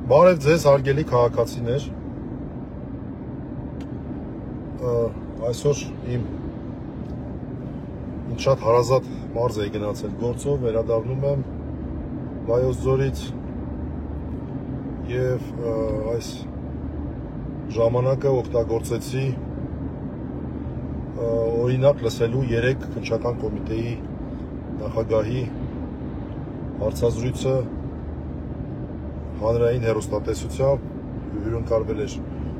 Բարև ձեզ, հարգելի քաղաքացիներ, այսօր ինձ շատ հարազատ մարզ է գնացել գործով, վերադառնում եմ Վայոց ձորից և այս ժամանակը օգտագործեցի օրինակ լսելու 3 քննչական կոմիտեի նախագահի հարցազրույցը հանրային հեռուստատեսությամբ հյուրընկալվել էր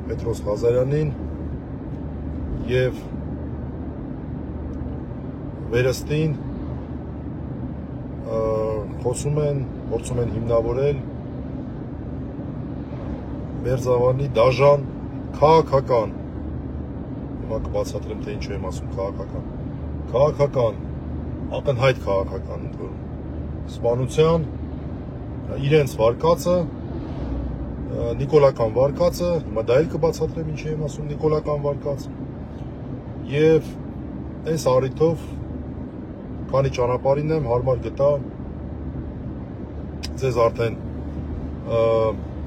Պետրոս Ղազարյանին և վերստին փորձում են հիմնավորել Մերձավանի դաժան քաղաքական, հիմա կբացատրեմ, թե ինչ եմ ասում քաղաքական, ակնհայտ քաղաքական սպանության իրենց վարկածը, նիկոլական վարկածը, հիմա դա էլ կբացատրեմ ինչ եմ ասում նիկոլական վարկած, և այս առիթով քանի ճանապարհին եմ հարմար գտա ձեզ արդեն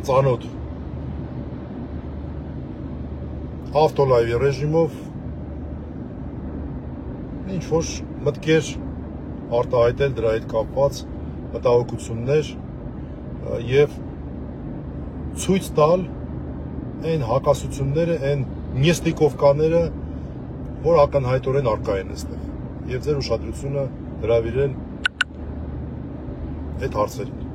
ծանոթ ավտոլայվի ռեժիմով ինչ-որ մտքեր արտահայտել դրա հետ կապված մտահոգություններ և ցույց տալ այն հակասությունները, այն նեստիկովկաները, որ ակնհայտորեն առկա են այստեղ, և ձեր ուշադրությունը հրավիրել այդ հարցերին։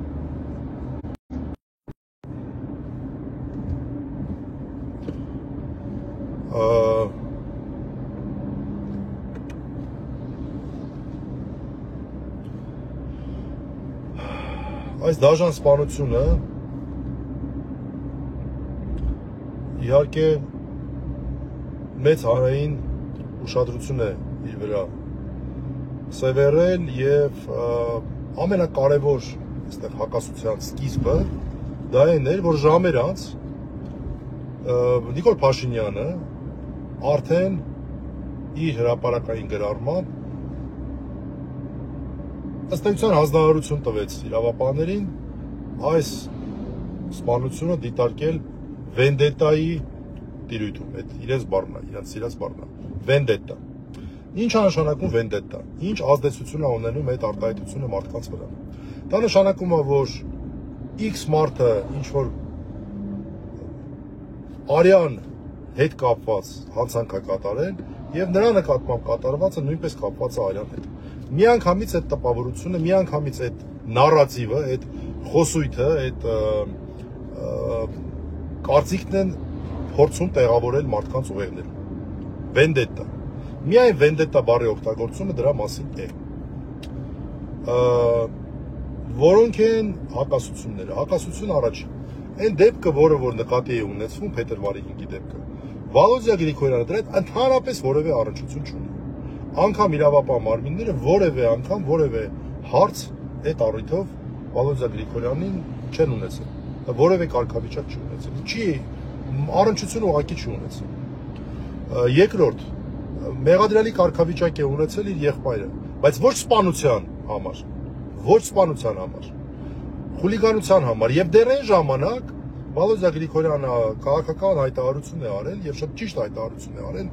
Այս դաժան սպանությունը իհարկե մեծ հանրային ուշադրություն է իր վրա սևեռել և ամենակարևոր այստեղ հակասության սկիզբը դա այն էր, որ ժամեր անց Նիկոլ Փաշինյանը արդեն իր հրապարակային գրառմամբ ըստ էության հանձնարարություն տվեց իրավապահներին այս սպանությունը դիտարկել վենդետայի տիրույթում, այդ իրենց բառն է, իրենց սիրած բառն է, վենդետա։ Ինչ է նշանակում վենդետա, ինչ ազդեցություն է ունենում այդ արտահայտությունը մարդկանց վրա։ Դա նշանակում է, որ X մարդը ինչ-որ արյան հետ կապված հանցանք է կատարել և նրա նկատմամբ կատարվածը նույնպես կապված է արյան հետ։ Միանգամից այդ տպավորությունը, միանգամից այդ նարատիվը, այդ խոսույթը, այդ կարծիքն են փորձում տեղավորել մարդկանց ուղեղներում։ Վենդետա։ Միայն վենդետա բառի օգտագործումը դրա մասին է։ Որոնք են հակասությունները։ Հակասություն առաջին։ Այն դեպքը, որը որ նկատի է ունեցվում, փետրվարի 5-ի դեպքը, Վալոդիա Գրիգորյանը դրա հետ ընդհանրապես որևէ առնչություն չունի։ Անգամ իրավապահ մարմինները որևէ անգամ որևէ հարց այդ առիթով Վալոդիա Գրիգորյանին չեն ունեցել։ Որևէ կարգավիճակ չի ունեցել։ Առնչություն ուղղակի չի ունեցել։ Երկրորդ, մեղադրյալի կարգավիճակ է ունեցել իր եղբայրը, բայց ոչ սպանության համար, խուլիգանության համար, եւ դեռ այն ժամանակ Վալոդիա Գրիգորյանը քաղաքական հայտարարություն է արել եւ շատ ճիշտ հայտարարություն է արել,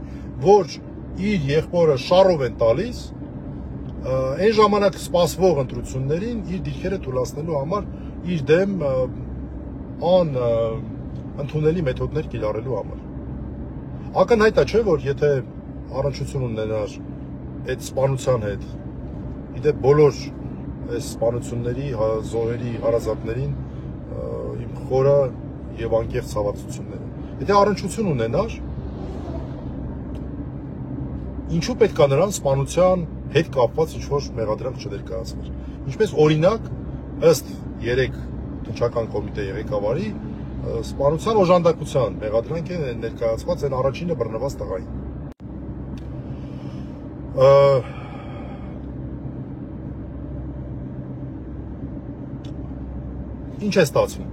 որ իր եղբորը շարով են տալիս այն ժամանակ սպասվող ընտրություններին իր դիրքերը թույլատնելու համար իր դեմ ընդունելի մեթոդներ կիրառելու համար։ Ակնհայտ է, չէ՞, որ եթե առնչություն ունենար այդ սպանության հետ, իդեպ բոլոր այս սպանությունների, զոհերի հարազատներին իմ խորը եւ անկեղծ ցավացությունները։ Եթե առնչություն ունենար, ինչու պետք է նրան սպանության հետ կապված ինչ-որ մեղադրանք չներկայացվեր։ Ինչպես օրինակ, ըստ 3 քննչական կոմիտեի ղեկավարի սպանության օժանդակության մեղադրանք է ներկայացված այն առաջինը բռնված տղային։ Ինչ է ստացվում։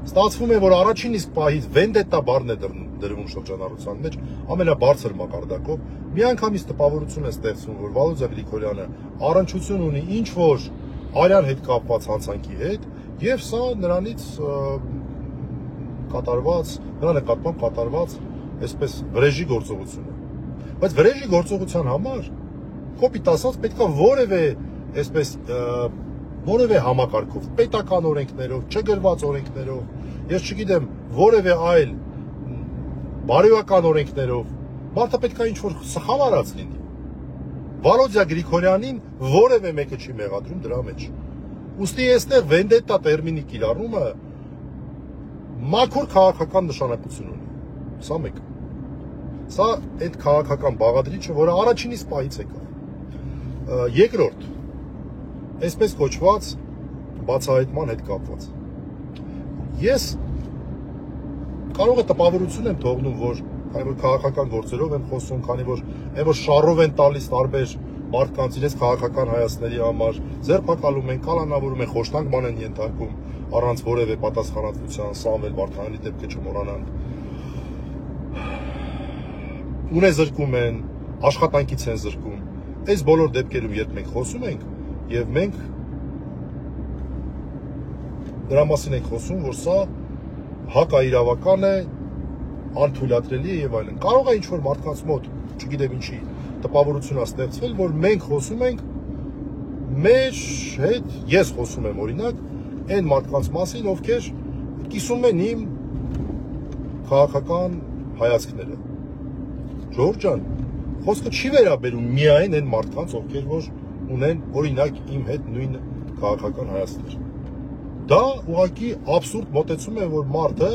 Ստացվում է, որ առաջին իսկ պահից վենդետա բառն է դրվում շրջանառության մեջ ամենաբարձր մակարդակով, միանգամից տպավորություն է ստեղծվում, որ Վալոդիա Գրիգորյանը առնչություն ունի ինչ-որ արյան հետ կապված հանցանքի հետ Եվ սա նրանից կատարված, նրա նկատմամբ կատարված այսպես վրեժի գործողություն է։ Բայց վրեժի գործողության համար կոպիտ ասած պետք է որևէ համակարգով, պետական օրենքներով, չգրված օրենքներով, ես չգիտեմ, որևէ այլ բարոյական օրենքներով, մարդը պետք է ինչ-որ սխալ արած լինի։ Վալոդիա Գրիգորյանին որևէ մեկը չի մեղադրում դրա մեջ։ Ուստի այստեղ վենդետա տերմինի կիրառումը մաքուր քաղաքական նշանակություն ունի։ Սա մեկը։ Սա այդ քաղաքական բաղադրիչը, որը առաջինից պահից եկավ։ Երկրորդ, այսպես կոչված բացահայտման հետ կապված։ Ես կարող է տպավորություն եմ թողնում, որ քաղաքական գործերով եմ խոսում, քանի որ շարով են տալիս տարբեր մարդկանց իրենց քաղաքական հայացքների համար, ձերբակալում են, կալանավորում են, խոշտանգման են ենթարկում առանց որևէ պատասխանատվության, Սամվել Վարդանյանի դեպքը չմոռանանք։ Ունեզրկում են, աշխատանքից են զրկում։ Այս բոլոր դեպքերում երբ մենք խոսում ենք, եւ մենք դրա մասին ենք խոսում, որ սա հակաիրավական է, անթույլատրելի է եւ այլն։ Կարող է ինչ-որ մարդկանց մոտ, չգիտեմ ինչի, տպավորություն է ստեղծվել, որ մենք խոսում ենք մեր հետ, ես խոսում եմ օրինակ, այն մարդկանց մասին, ովքեր կիսում են իմ քաղաքական հայացքները։ Ժողովուրդ ջան, խոսքը չի վերաբերում միայն այն մարդկանց, ովքեր որ ունեն օրինակ իմ հետ նույն քաղաքական հայացքներ։ Դա ուղղակի абսուրդ մոտեցում է, որ մարդը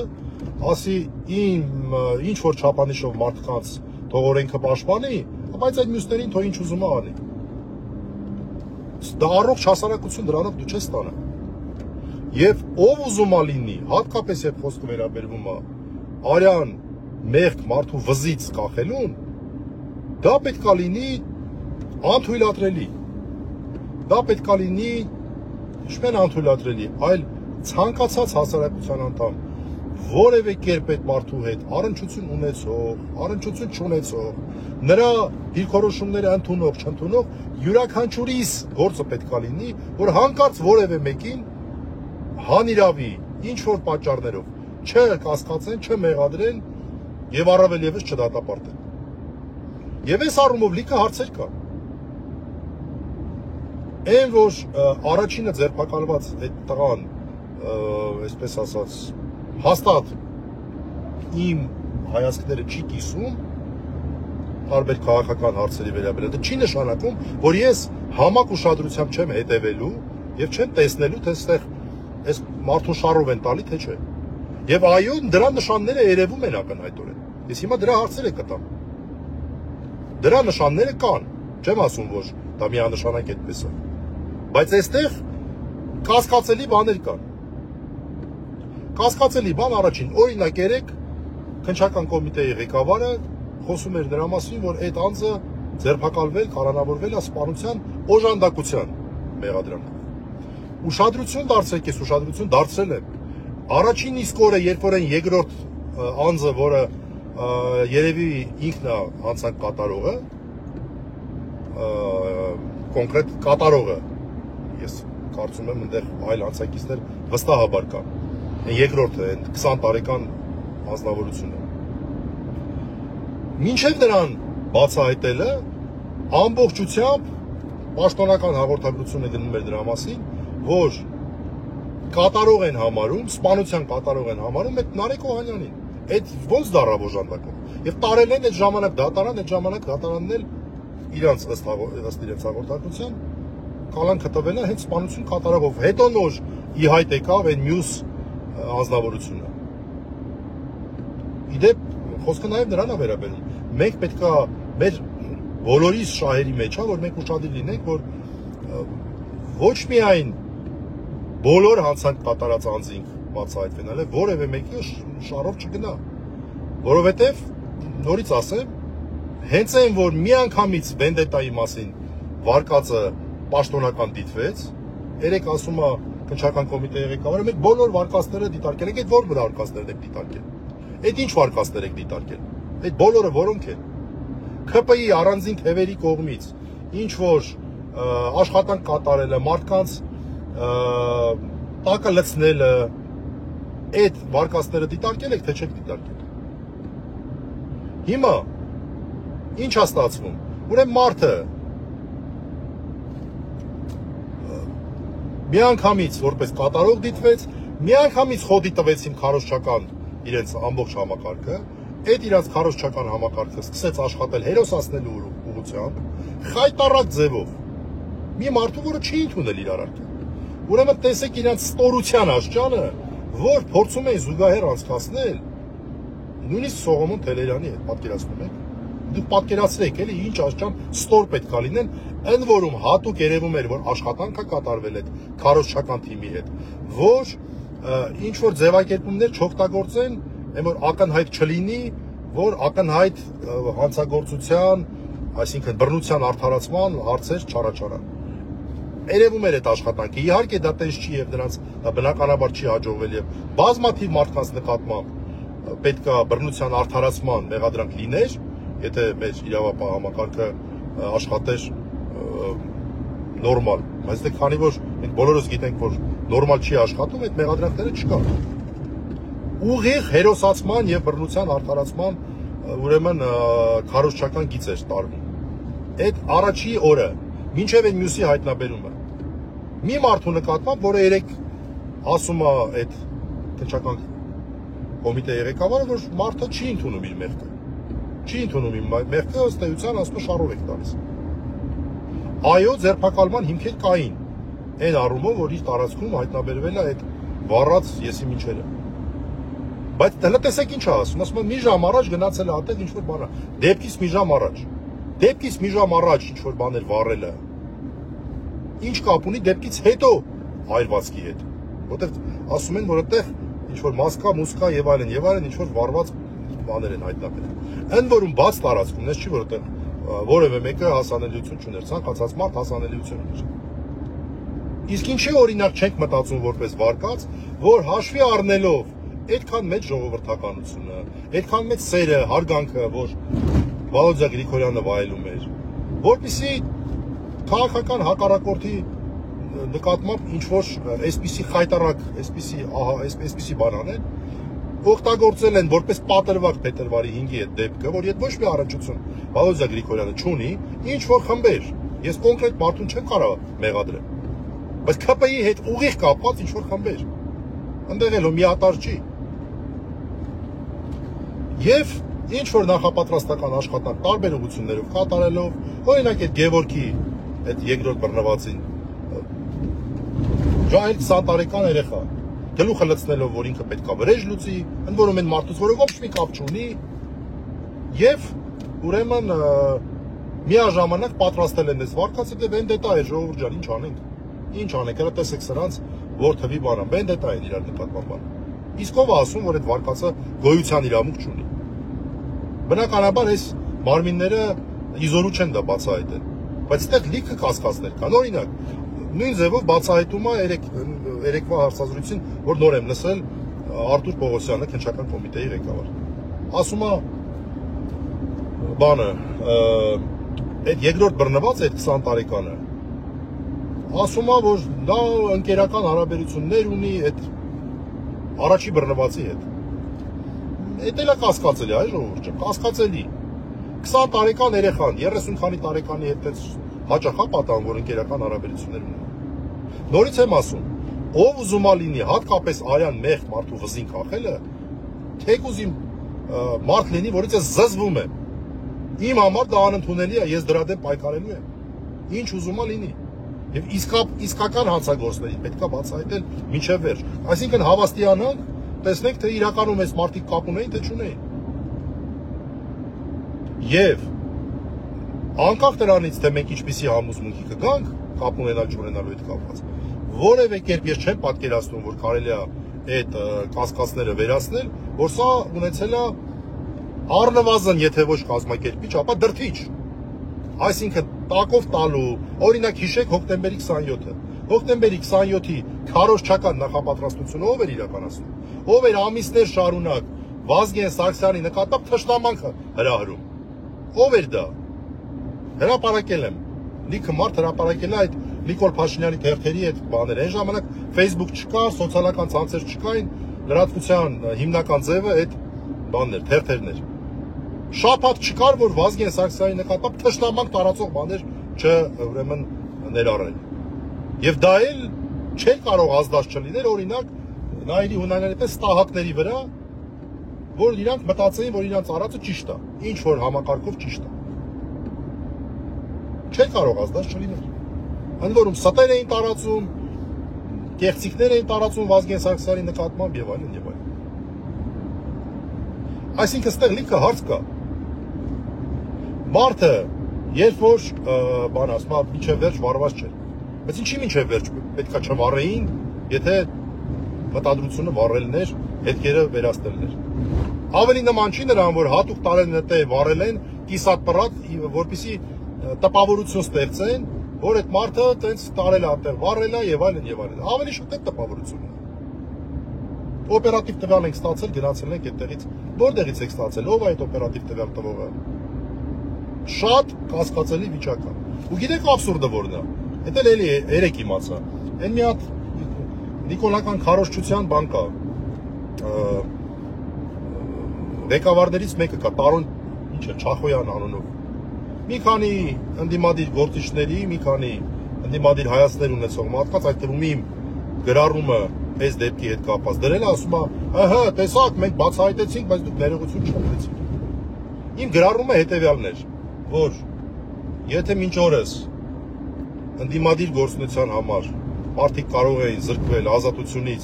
ասի իմ ինչ որ չափանիշով մարդկանց թող օրենքը պաշտպանի, բայց այդ մյուսներին թող ինչ ուզում անի։ Դա առողջ հասարակություն դրանով դու չես ստանա։ Եվ ով ուզում է լինի, հատկապես երբ խոսքը վերաբերվում է արյան մեղք մարդու վզից կախելուն, դա պետք է լինի անթույլատրելի։ Դա պետք է լինի ինչպես անթույլատրելի, այլ ցանկացած հասարակության անդամ որևէ կերպ այդ մարդու հետ առնչություն ունեցող, առնչություն չունեցող, նրա դիրքորոշումները ընդունող, չընդունող, յուրաքանչյուրիս գործը պետք է լինի, որ հանկարծ որևէ մեկին հանիրավի, ինչ որ պատճառներով չկասկածեն, չմեղադրեն եւ առավել եւս չդատապարտեն։ Եվ այս առումով լիքը հարցեր կա։ Այն որ առաջինը ձերբակալված այդ տղան, այսպես ասած, հաստատ իմ հայացքները չի կիսում տարբեր քաղաքական հարցերի վերաբերյալ, դա չի նշանակում, որ ես համակ ուշադրությամբ չեմ հետևելու եւ չեմ տեսնելու, թե այստեղ այս մարդուն շարով են տալի, թե չէ։ Եվ այո, դրա նշանները երևում են ակնհայտորեն։ Ես հիմա դրա հարցերը կտամ։ Դրա նշանները կան, չեմ ասում, որ դա միանշանակ այդպես է։ Բայց այստեղ կասկածելի բաներ կան։ Կասկածելի բան առաջին, օրինակ երեք քննչական կոմիտեի ղեկավարը խոսում էր դրա մասին, որ այդ անձը ձերբակալվել, կալանավորվել է սպանության օժանդակության մեղադրանքով։ Ուշադրություն դարձրեք, ես ուշադրություն դարձրել եմ։ Առաջին իսկ օրը, երբ որ այն երկրորդ անձը, որը երևի ինքն է հանցանք կատարողը, կոնկրետ կատարողը, ես կարծում եմ այնտեղ այլ հանցակիցներ վստահաբար կան։ Երկրորդը, 20 տարեկան անձնավորությունը։ Մինչև նրան բացահայտելը ամբողջությամբ պաշտոնական հաղորդագրությունը գնում էր դրա մասին, որ կատարող են համարում, սպանության կատարող են համարում այդ Նարեկ Օհանյանին։ Այդ ոնց դարավ օժանդակում։ Եվ տարել են այդ ժամանակ դատարան, այդ ժամանակ դատարանն էլ իրանց ըստ իրենց հաղորդագրության կալանքը տվել է հենց սպանություն կատարողով։ Հետո նոր ի հայտ եկավ այն մյուս անձնավորությունը։ Իդեպ խոսքը նաև նրան է վերաբերում։ Մենք պետքա մեր բոլորիս շահերի մեջ է, որ մենք ուշադիր լինենք, որ ոչ միայն բոլոր հանցանք կատարած անձինք բացահայտվեն, այլ որևէ մեկի շարով չգնա։ Որովհետև նորից ասեմ, հենց այն որ միանգամից վենդետայի մասին վարկածը պաշտոնական դիտվեց, երեք ասում է քննչական կոմիտեի ղեկավարը, մենք բոլոր վարկածները դիտարկել ենք, այդ որ վարկածներն եք դիտարկել։ Այդ ինչ վարկածներ եք դիտարկել։ Այդ բոլորը որոնք են։ ՔՊԻ առանձին թևերի կողմից ինչ որ աշխատանք կատարելը, մարդկանց տակը լցնելը, այդ վարկածները դիտարկել եք, թե չեք դիտարկել։ Հիմա ինչ է ստացվում։ Ուրեմն մարդը միանգամից որպես կատարող դիտվեց, միանգամից խոդի տվեցին քարոզչական իրենց ամբողջ համակարգը, այդ իրենց քարոզչական համակարգը սկսեց աշխատել հերոսացնելու ուղղությամբ, խայտառակ ձևով։ Մի մարդու, որը չի ընդունել իր արարքը։ Ուրեմն տեսեք իրենց ստորության աշճանը, որ փորձում էին զուգահեռ անցկացնել նույնիսկ Սողոմոն Թելերյանի հետ, պատկերացնում եք։ Դուք պատկերացրեք, էլի ինչ աշճան ստոր պետք է լինեն, ընդ որում հատուկ երևում էր, որ աշխատանքը կատարվել այդ քարոզչական թիմի հետ, որ ինչ որ ձևակերպումներ չօգտագործեն, այն որ ակնհայտ չլինի, որ ակնհայտ հանցագործության, այսինքն բռնության արդարացման հարցեր չառաջանան։ Երևում էր այդ աշխատանքը, իհարկե դա տես չի եւ դրանց բնականաբար չի հաջողվել եւ բազմաթիվ մարդկանց նկատմամբ պետք է բռնության արդարացման մեղադրանք լիներ, եթե մեր իրավապահ համակարգը աշխատեր նորմալ, բայց դե քանի որ մենք բոլորս գիտենք, որ նորմալ չի աշխատում, այդ մեղադրանքները չկան։ Ուղիղ հերոսացման եւ բռնության արդարացման ուրեմն քարոզչական գիծ էր տարվում։ Այդ առաջի օրը, մինչև այն մյուսի հայտնաբերումը, մի մարդու նկատմամբ, որը երեք ասում է այդ քննչական կոմիտեի ղեկավարը, որ մարդը չի ընդունում իր մեղքը։ Չի ընդունում իր մեղքը, ըստ էության ասում է շարով եք տալիս։ Այո, ձերբակալման հիմքեր կային։ Այն առումով, որ իր տարածքում հայտնաբերվել է այդ վառած եսի մինչերը։ Բայց դեռ տեսեք ինչ է ասում, ասում է մի ժամ առաջ գնացել է այդտեղ ինչ որ բան է։ Դեպքից մի ժամ առաջ։ Դեպքից մի ժամ առաջ ինչ որ բաներ վառելը։ Ինչ կապ ունի դեպքից հետո այրվածքի հետ։ Որտեղ ասում են, որ այդտեղ ինչ որ մասկա, մուսկա եւ այլն ինչ որ վառված բաներ են հայտնաբերել։ Ընդ որում բաց տարածքում, ես չի որ այդտեղ որևէ մեկը հասանելիություն չուներ, ցանկացած մարդ հասանելիություն ուներ։ Իսկ ինչի օրինակ չենք մտածում որպես վարկած, որ հաշվի առնելով այդքան մեծ ժողովրդականությունը, այդքան մեծ սերը, հարգանքը, որ Վալոդիա Գրիգորյանը վայելում էր, որպեսզի քաղաքական հակառակորդի նկատմամբ ինչ որ այսպիսի խայտառակ, այսպիսի բան անեն, օգտագործել են որպես պատրվակ փետրվարի 5-ի այդ դեպքը, որ եթե ոչ մի առնչություն Վալոդիա Գրիգորյանը չունի, ինչ որ խմբեր, ես կոնկրետ մարդուն չեմ կարող մեղադրել, բայց ԿՊ-ի հետ ուղիղ կապված ինչ որ խմբեր, ընդեղ էլ միատար չի։ Եվ ինչ որ նախապատրաստական աշխատանք տարբեր ուղղություններով կատարելով, օրինակ այդ Գևորգի այդ երկրորդ բռնվածին Ժայլ 20 տարեկան երեխա գլուխը լցնելով, որ ինքը պետք է վրեժ լուծի, ընդ որում են մարդուց, որը ոչ մի կապ չունի, եւ ուրեմն միաժամանակ պատրաստել են այս վարկածը, դե վենդետա է ժողովուրդ ջան, ինչ անենք։ Ինչ անենք, հələ տեսեք սրանց, որ թվի բան է, վենդետա են իրար նկատմամբ բան։ Իսկ ով է ասում, որ այդ վարկածը գոյության իրավունք չունի։ Բնականաբար այս մարմինները իզորու չեն դա բացահայտել, բայց այդտեղ լիքը կասկածներ կան, օրինակ նույն ձևով բացահայտում է երեկվա հարցազրույցին, որ նոր եմ լսել Արտուր Պողոսյանը, քննչական կոմիտեի ղեկավար։ Ասում է բանը, այդ երկրորդ բռնված այդ 20 տարեկանը, ասում է, որ դա ընկերական հարաբերություններ ունի այդ առաջի բռնվածի հետ։ Էդ էլ է կասկածելի, այ ժողովուրդ ջան, կասկածելի։ 20 տարեկան երեխան, 30 քանի տարեկանի հետ հաճախ է պատահում, որ ընկերական հարաբերություններ ունի։ Նորից եմ ասում, ով ուզում է լինի, հատկապես արյան մեղ մարդու վզին կախելը, թեկուզ իմ մարդ լինի, որից ես զզվում եմ։ Իմ համար դա անընդունելի է, ես դրա դեմ պայքարելու եմ։ Ինչ ուզում է լինի։ Եվ իսկական հանցագործներին պետք է բացահայտել մինչև վերջ։ Այսինքն հավաստիանանք, տեսնենք, թե իրականում այս մարդիկ կապ ունեին, թե չունեին։ Եվ անկախ դրանից, թե մենք ինչպիսի համոզմունքի կգանք, կապ ունենալ չունենալու հետ կապված, որևէ կերպ ես չեմ պատկերացնում, որ կարելի է այդ կասկածները վերացնել, որ սա ունեցել է առնվազն, եթե ոչ կազմակերպիչ, ապա դրդիչ։ Այսինքն տակով տալու, օրինակ հիշեք հոկտեմբերի 27-ը։ Հոկտեմբերի 27-ի քարոզչական նախապատրաստությունը ով էր իրականացնում։ Ով էր ամիսներ շարունակ Վազգեն Սարգսյանի նկատմամբ թշնամանքը հրահրում։ Ով էր դա։ Հրապարակել եմ։ Լիքը մարդ հրապարակել է այդ Նիկոլ Փաշինյանի թերթերի այդ բաները, այն ժամանակ Facebook չկար, սոցիալական ցանցեր չկային, լրատվության հիմնական ձևը այդ բաններ, թերթերներ։ Շաբաթ չկար, որ Վազգեն Սարգսյանի նկատմամբ թշնամանք տարածող բաներ ուրեմն ներառել։ Եվ դա էլ չէր կարող ազդած չլիներ, օրինակ, նայերի հունանյանի պես ստահակների վրա, որ իրանք մտածեին, որ իրանք արածը ճիշտ է, ինչ որ համակարգով ճիշտ է։ Չէր կարող ազդած չլիներ։ Ընդ որում ստեր էին տարածում, կեղծիքներ էին տարածում Վազգեն Սարգսյանի նկատմամբ եւ այլն եւ այլն։ Այսինքն ստեղ լիքը հարց կա։ Մարդը, երբ որ բան ասում, մինչև վերջ վարված չէր։ Բայց ինչի մինչև վերջ պետքա չվառեին, եթե մտադրությունը վառելն էր, հետքերը վերացնելն էր։ Ավելի նման չի նրան, որ հատուկ տարել նետե վառել են կիսատ պրատ, որպեսզի տպավորություն ստեղծեն, որ այդ մարդը տենց տարել է այդտեղ վառել է եւ այլն եւ այլն։ Ավելի շատ է տպավորություն։ Օպերատիվ տվյալ ենք ստացել, գնացել ենք այդտեղից։ Որտեղից եք ստացել, ով է այդ օպերատիվ տվյալ տվողը։ Շատ կասկածելի վիճակ է։ Ու գիտեք աբսուրդը որն է։ Դա էլ էլի երեք իմացա։ Այն մի հատ նիկոլական քարոզչության բան կա։ Ղեկավարներից մեկը կա, Տարոն, ինչ է, Չախոյան անունով։ Մի քանի ընդդիմադիր գործիչների, մի քանի ընդդիմադիր հայացքներ ունեցող մարդկանց, այդ թվում իմ գրառումը այս դեպքի հետ կապված դրել է, ասում է, ըհը, տեսակ, մենք բացահայտեցինք, բայց դուք ներողություն չտվեցիք։ Իմ գրառումը հետևյալն էր, որ եթե մինչ օրս ընդդիմադիր գործունեության համար մարդիկ կարող էին զրկվել ազատությունից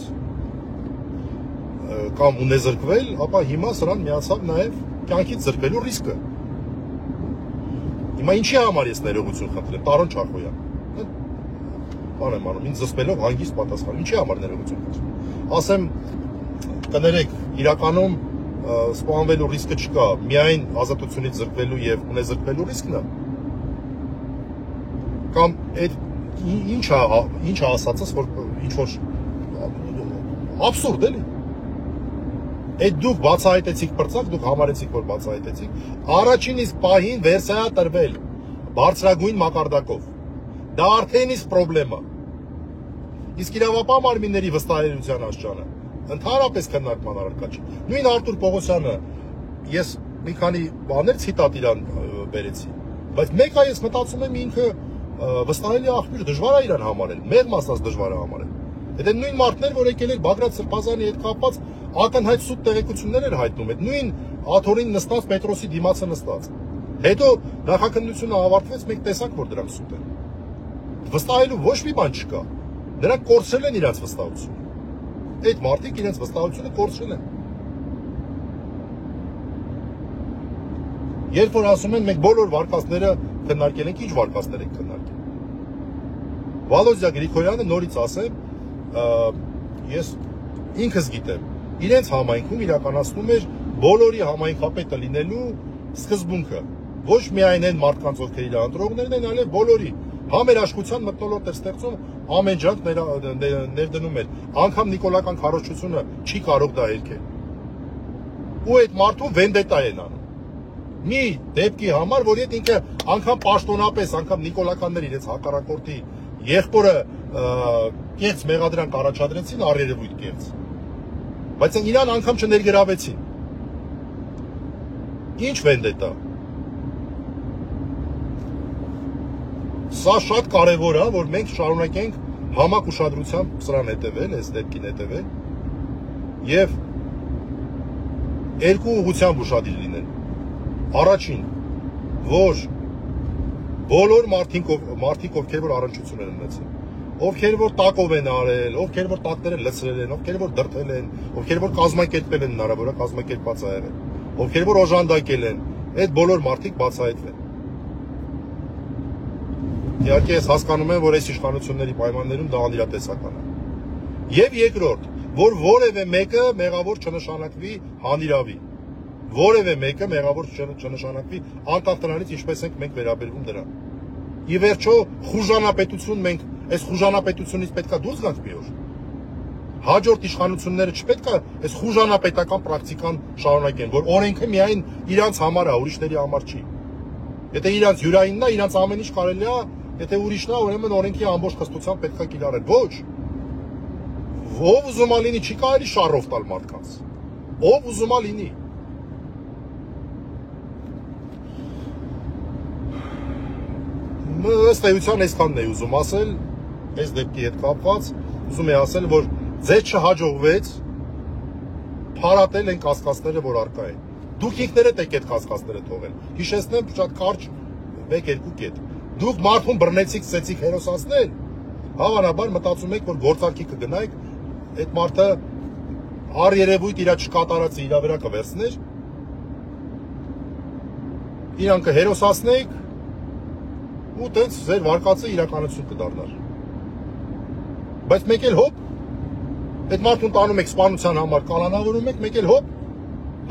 կամ ունեզրկվել, ապա հիմա սրան միացավ նաև կյանքից զրկվելու ռիսկը։ Հիմա ինչի համար ես ներողություն խնդրեմ, Տարոն Չախոյան։ Բան եմ անում, ինձ զսպելով հանգիստ պատասխան, ինչի համար ներողություն խնդրեմ։ Ասեմ, կներեք, իրականում սպանվելու ռիսկը չկա, միայն ազատությունից զրկվելու եւ ունեզրկվելու ռիսկն է։ Կամ այդ ինչ ասածս, որ ինչ որ աբսուրդ էլի։ Այդ դուք բացահայտեցիք պրծակ, դուք համարեցիք, որ բացահայտեցիք, առաջին իսկ պահին վերսայատրվել բարձրագույն մակարդակով։ Դա արդեն իսկ պրոբլեմա։ Իսկ իրավապահ մարմինների վստահելիության աստիճանը ընդհանրապես քննարկման առարկա չի։ Նույն Արտուր Պողոսյանը, ես մի քանի բաներ ցիտատ իրան բերեցի, բայց մեկը ես մտածում եմ ինքը վստահելի աղբյուր դժվար է իրան համարել, մեղմ ասած դժվար է համարել։ Դա նույն մարդներ, որ եկել են Բագրատ Սրբազանի հետ կապված ակնհայտ սուտ տեղեկություններ էր հայտնում, այդ նույն աթորին նստած Պետրոսի դիմացը նստած։ Հետո նախաքննությունը ավարտվեց, մենք տեսանք, որ դրանք սուտ են։ Վստահելու ոչ մի բան չկա։ Նրանք կորցրել են իրենց վստահությունը։ Այդ մարդիկ իրենց վստահությունը կորցրել են։ Երբ որ ասում են մենք բոլոր վարկածները քննարկել ենք, ինչ վարկածներ ենք քննարկել։ Վալոդիա Գրիգորյանը նորից ասեմ, ես ինքս գիտեմ, իրենց համայնքում իրականացնում էր բոլորի համայնքապետը լինելու սկզբունքը։ Ոչ միայն այն մարդկանց, ովքեր իր ընտրողներն են, այլև բոլորի համերաշխության մթնոլորտ էր ստեղծում, ամեն ջանք ներդնում էր։ Անգամ նիկոլական քարոզչությունը չի կարող դա հերքել։ Ու այդ մարդուն վենդետա են անում։ Մի դեպքի համար, որ իդ ինքը անգամ պաշտոնապես, անգամ նիկոլականներ իրենց հակառակորդի եղբորը կեղծ մեղադրանք առաջադրեցին, առերևույթ կեղծ։ Բայց իրան անգամ չներգրավեցին։ Ինչ վենդետա։ Սա շատ կարևոր է, որ մենք շարունակենք համակ ուշադրությամբ սրան հետևել, այս դեպքին հետևել եւ երկու ուղղությամբ ուշադիր լինել։ Առաջին, որ բոլոր մարդիկ, ովքեր որ առնչություն են ունեցել, ովքեր որ տակով են արել, ովքեր որ տակները լցրել են, ովքեր որ դրդել են, ովքեր որ կազմակերպել են, հնարավորը կազմակերպված ա եղել, ովքեր որ օժանդակել են, այդ բոլոր մարդիկ բացահայտվեն։ Իհարկե ես հասկանում եմ, որ այս իշխանությունների պայմաններում դա անիրատեսական է։ Եվ երկրորդ, որ որևէ մեկը մեղավոր չնշանակվի հանիրավի։ Որևէ մեկը մեղավոր չնշանակվի անկախ դրանից ինչպես ենք մենք վերաբերվում դրան։ Ի վերջո խուժանապետություն մենք այս խուժանապետությունից պետքա դուրս գանք մի օր։ Հաջորդ իշխանությունները չպետքա այս խուժանապետական պրակտիկան շարունակեն, որ օրենքը միայն իրանց համար է, ուրիշների համար չի։ Եթե իրանց յուրայինն է, իրանց ամեն ինչ կարելի է Եթե ուրիշն է, ուրեմն օրենքի ամբողջ խստությամբ պետք է կիրառել։ Ոչ։ Ով ուզում է լինի, չի կարելի շարով տալ մարդկանց։ Ով ուզում է լինի։ Ըստ էության այսքանն է ուզում ասել, այս դեպքի հետ կապված, ուզում է ասել, որ ձեզ չհաջողվեց փարատել այն կասկածները, որ արկա են։ Դուք ինքներդ եք այդ կասկածները թողել։ Հիշեցնեմ շատ կարճ 1-2 կետ։ Դուք մարդուն բռնեցիք, ցեցիք հերոսացնել, հավանաբար մտածում եք, որ գործարքի կգնայք, այդ մարդը առերևույթ իր չկատարած իր վրա կվերցներ, իրան կհերոսացնեիք ու տենց ձեր վարկածը իրականություն կդառնար։ Բայց մեկ էլ հոպ, այդ մարդուն տանում եք սպանության համար, կանանավորում եք, մեկ էլ հոպ,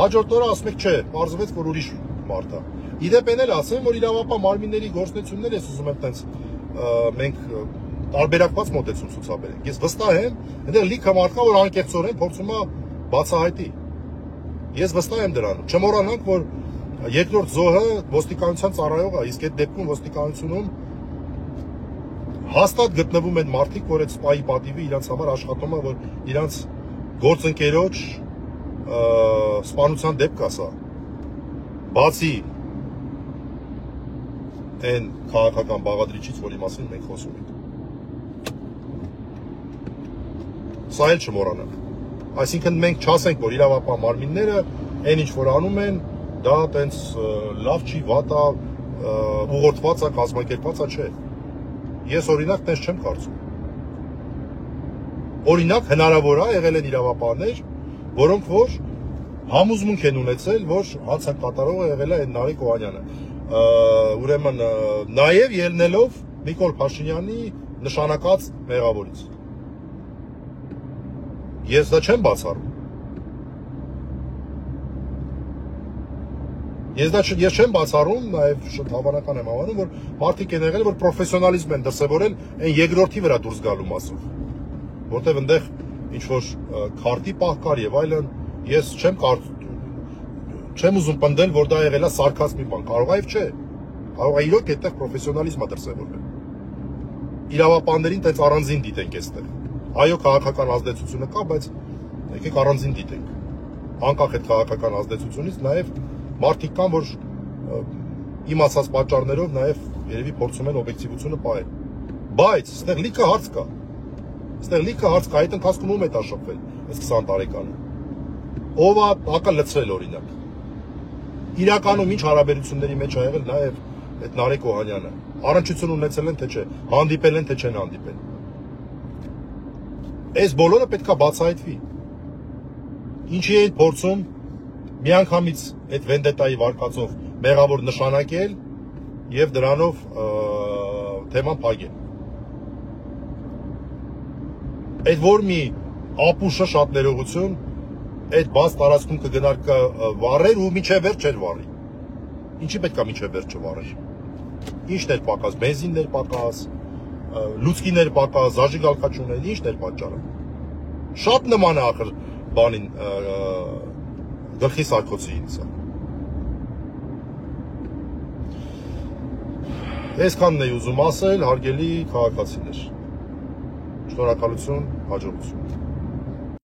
հաջորդ օրը ասում եք, չէ, պարզվեց, որ ուրիշ մարդ է։ Իդեպ են էլ ասեմ, որ իրավապահ մարմինների գործունեությունները ես ուզում եմ տենց մենք տարբերակված մոտեցում ցուցաբերենք։ Ես վստահ եմ, այնտեղ լիքը մարդ կա, որ անկեղծորեն փորձում է բացահայտի։ Ես վստահ եմ դրանում։ Չմոռանանք, որ երկրորդ զոհը ոստիկանության ծառայող է, իսկ այդ դեպքում ոստիկանությունում հաստատ գտնվում են մարդիկ, որ այդ սպայի պատիվը իրանց համար աշխատում է, որ իրանց գործընկերոջ սպանության դեպք ասա։ Բացի այն քաղաքական բաղադրիչից, որի մասին մենք խոսում ենք։ Սա էլ չմոռանանք։ Այսինքն մենք չասենք, որ իրավապահ մարմինները այն ինչ որ անում են, դա տենց լավ չի, վատ է, ուղղորդված է, կազմակերպված է, չէ։ Ես օրինակ տենց չեմ կարծում։ Օրինակ հնարավոր է եղել են իրավապահներ, որոնք որ համոզմունք են ունեցել, որ հանցանք կատարողը եղել է այն Նարեկ Օհանյանը։ Ուրեմն նաև ելնելով Նիկոլ Փաշինյանի նշանակած մեղավորից։ Ես դա չեմ բացառում։ Ես չեմ բացառում, նաև շատ հավանական եմ համարում, որ մարդիկ են եղել, որ պրոֆեսիոնալիզմ են դրսևորել այն երկրորդի վրա դուրս գալու մասով, որտեղ այնտեղ ինչ որ քարտի պահ կար եւ այլն, ես չեմ ուզում պնդել, որ դա եղել է սարկազմի բան, կարող է եւ չէ, կարող է իրոք այդտեղ պրոֆեսիոնալիզմ է դրսևորվել։ Իրավապահներին տենց առանձին դիտենք այստեղ։ Այո, քաղաքական ազդեցությունը կա, բայց եկեք առանձին դիտենք։ Անկախ այդ քաղաքական ազդեցությունից նաև մարդիկ կան, որ իմ ասած պատճառներով նաև երևի փորձում են օբյեկտիվությունը պահել։ Բայց այստեղ լիքը հարց կա։ Այստեղ լիքը հարց կա, այդ ընթացքում ում է տաշփվել այս 20 տարեկանում։ Ով է ակը լցրել օրինակ։ Իրականում ինչ հարաբերությունների մեջ ա եղել նաև այդ Նարեկ Օհանյանը։ Առնչություն ունեցել են թե չէ, հանդիպել են թե չեն հանդիպել։ Այս բոլորը պետք է բացահայտվի։ Ինչի են փորձում միանգամից այդ վենդետայի վարկածով մեղավոր նշանակել եւ դրանով թեման փակել։ Այդ որ մի ապուշը շատ ներողություն այդ բաց տարածքում կգնար կվառեր ու միջև վերջ չէր վառի։ Ինչի պետք է միջև վերջ չվառեր։ Ինչն էր պակաս, բենզինն էր պակաս, լուցկին էր պակաս, զաժիգալքա չուներ, ինչն էր պատճառը։ Շատ նման է ախր բանին գլխի Սարգսյանի սա։ Այսքանն էի ուզում ասել, հարգելի քաղաքացիներ։ Շնորհակալություն, հաջողություն։